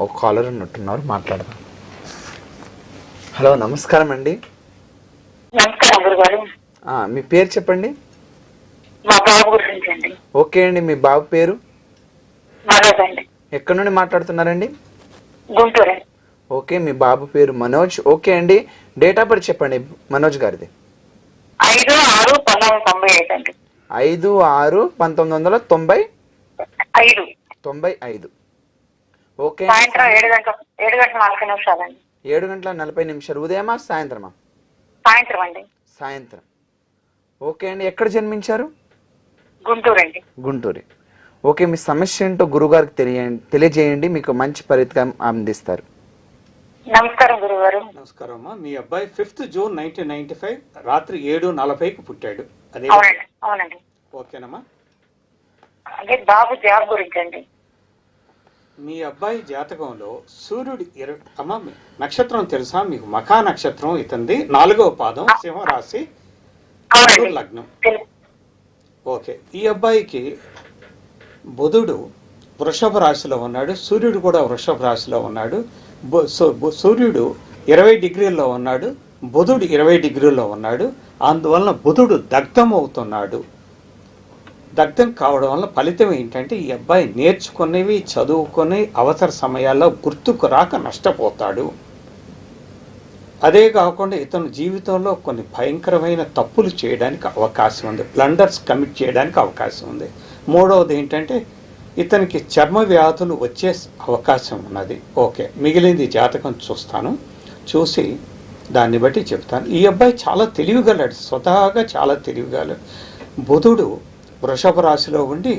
ఒక కాలర్ ఉన్నట్టున్నారు, మాట్లాడదాం. హలో, నమస్కారం అండి. నమస్కారం గురుగారు. మీ పేరు చెప్పండి. మా బాబు గురించి అండి. ఓకే అండి, మీ బాబు పేరు? మనోజ్ అండి. ఎక్కడి నుండి మాట్లాడుతున్నారండి? గుంటూరు. ఓకే, మీ బాబు పేరు మనోజ్. ఓకే అండి, డేట్ ఆఫ్ బర్త్ చెప్పండి మనోజ్ గారిది. 5/6/1995 అండి. 5/6/1995. ఓకే, సాయంత్రం 7:40 అండి. 7:40 ఉదయమా సాయంత్రమా? సాయంత్రం అండి. సాయంత్రం. ఓకే అండి, ఎక్కడ జన్మించారు? గుంటూరు అండి. గుంటూరు. ఓకే, మీ సమస్య ఏంటో గురుగారికి తెలియజేయండి, మీకు మంచి పరిష్కారం అందిస్తారు. నమస్కారం గురుగారు. నమస్కారం అమ్మా. మీ అబ్బాయి 5th జూన్ 1995 రాత్రి 7:40కి పుట్టాడు. అదే అవునండి. ఓకేనమ్మా. అదే బాబు జాబ్ గురించి అండి. మీ అబ్బాయి జాతకంలో సూర్యుడు అమ్మా నక్షత్రం తెలుసా మీకు? మఖా నక్షత్రం ఇతంది, 4వ పాదం, సింహరాశి, లగ్నం. ఓకే, ఈ అబ్బాయికి బుధుడు వృషభ రాశిలో ఉన్నాడు, సూర్యుడు కూడా వృషభ రాశిలో ఉన్నాడు. సూర్యుడు 20 డిగ్రీల్లో ఉన్నాడు, బుధుడు 20 డిగ్రీల్లో ఉన్నాడు. అందువలన బుధుడు దగ్ధం అవుతున్నాడు. దగ్ధం కావడం వల్ల ఫలితం ఏంటంటే ఈ అబ్బాయి నేర్చుకునేవి చదువుకొని అవసర సమయాల్లో గుర్తుకు రాక నష్టపోతాడు. అదే కాకుండా ఇతను జీవితంలో కొన్ని భయంకరమైన తప్పులు చేయడానికి అవకాశం ఉంది, బ్లండర్స్ కమిట్ చేయడానికి అవకాశం ఉంది. మూడవది ఏంటంటే ఇతనికి చర్మ వ్యాధులు వచ్చే అవకాశం ఉన్నది. ఓకే, మిగిలింది జాతకం చూస్తాను, చూసి దాన్ని బట్టి చెప్తాను. ఈ అబ్బాయి చాలా తెలివిగలడు, స్వతహాగా చాలా తెలివిగలడు. బుధుడు వృషభ రాశిలో ఉండి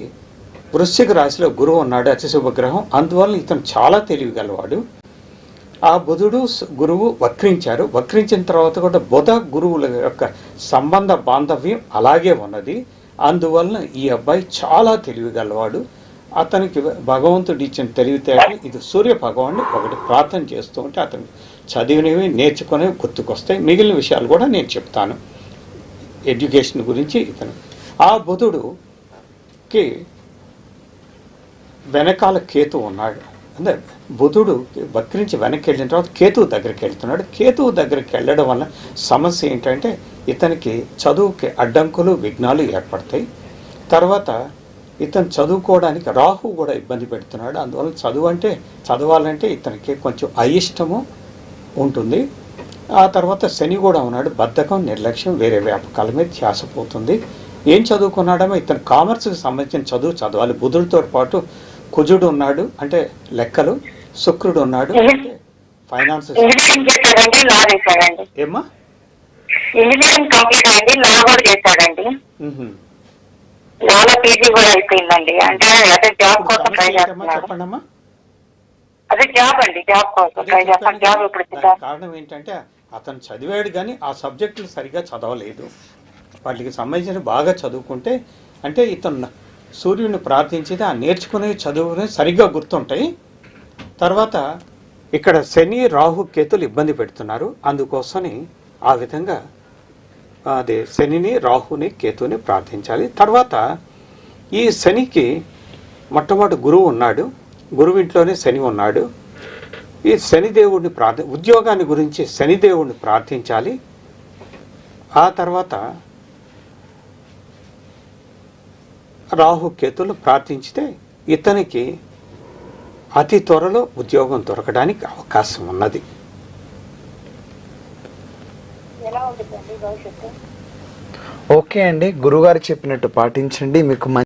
వృశ్చిక రాశిలో గురువు ఉన్నాడు, అతిశుభగ్రహం. అందువల్ల ఇతను చాలా తెలివిగలవాడు. ఆ బుధుడు గురువు వక్రించారు. వక్రించిన తర్వాత కూడా బుధ గురువుల యొక్క సంబంధ బాంధవ్యం అలాగే ఉన్నది. అందువలన ఈ అబ్బాయి చాలా తెలివిగలవాడు. అతనికి భగవంతుడు ఇచ్చిన తెలివితేటలు, ఇది సూర్య భగవాన్ని ఒకటి ప్రార్థన చేస్తూ ఉంటే అతను చదివినవి నేర్చుకునేవి గుర్తుకొస్తాయి. మిగిలిన విషయాలు కూడా నేను చెప్తాను ఎడ్యుకేషన్ గురించి. ఇతను ఆ బుధుడుకి వెనకాల కేతు ఉన్నాడు. అంటే బుధుడు వక్రించి వెనక్కి వెళ్ళిన తర్వాత కేతువు దగ్గరికి వెళ్తున్నాడు. కేతువు దగ్గరికి వెళ్ళడం వల్ల సమస్య ఏంటంటే ఇతనికి చదువుకి అడ్డంకులు, విఘ్నాలు ఏర్పడతాయి. తర్వాత ఇతను చదువుకోవడానికి రాహు కూడా ఇబ్బంది పెడుతున్నాడు. అందువల్ల చదవాలంటే ఇతనికి కొంచెం అయిష్టము ఉంటుంది. ఆ తర్వాత శని కూడా ఉన్నాడు. బద్ధకం, నిర్లక్ష్యం, వేరే వ్యాపకాల మీద ధ్యాస పోతుంది. ఏం చదువుకున్నాడమో ఇతను కామర్స్కి సంబంధించిన చదువు చదవాలి. బుధుడితో పాటు కుజుడు ఉన్నాడు, అంటే లెక్కలు. శుక్రుడు ఉన్నాడు, అంటే ఫైనాన్స్. ఏమ్మా? ఇంజనీరింగ్ కంప్లీట్ అయింది, లా కూడా చేశాడండి. లాలో పీజీ కూడా అయిపోయిందండి. అంటే అదే జాబ్ కోసం ట్రై చేస్తున్నాడు. చెప్పండమ్మా. అదే జాబ్ అండి, జాబ్ కోసం ట్రై చేస్తాను. జాబ్ ఇప్పుడు కారణం ఏంటంటే అతను చదివాడు కానీ ఆ సబ్జెక్టులు సరిగా చదవలేదు. వాటికి సంబంధించిన బాగా చదువుకుంటే, అంటే ఇతను సూర్యుడిని ప్రార్థించేది ఆ నేర్చుకునే చదువునే సరిగ్గా గుర్తుంటాయి. తర్వాత ఇక్కడ శని, రాహు, కేతులు ఇబ్బంది పెడుతున్నారు. అందుకోసమని ఆ విధంగా అదే శనిని, రాహుని, కేతుని ప్రార్థించాలి. తర్వాత ఈ శనికి మొట్టమొదటి గురువు ఉన్నాడు, గురువు ఇంట్లోనే శని ఉన్నాడు. ఈ శనిదేవుడిని ఉద్యోగాన్ని గురించి శనిదేవుడిని ప్రార్థించాలి. ఆ తర్వాత రాహు, కేతులు ప్రార్థించితే ఇతనికి అతి త్వరలో ఉద్యోగం దొరకడానికి అవకాశం ఉన్నది. ఓకే అండి, గురుగారు చెప్పినట్టు పాటించండి, మీకు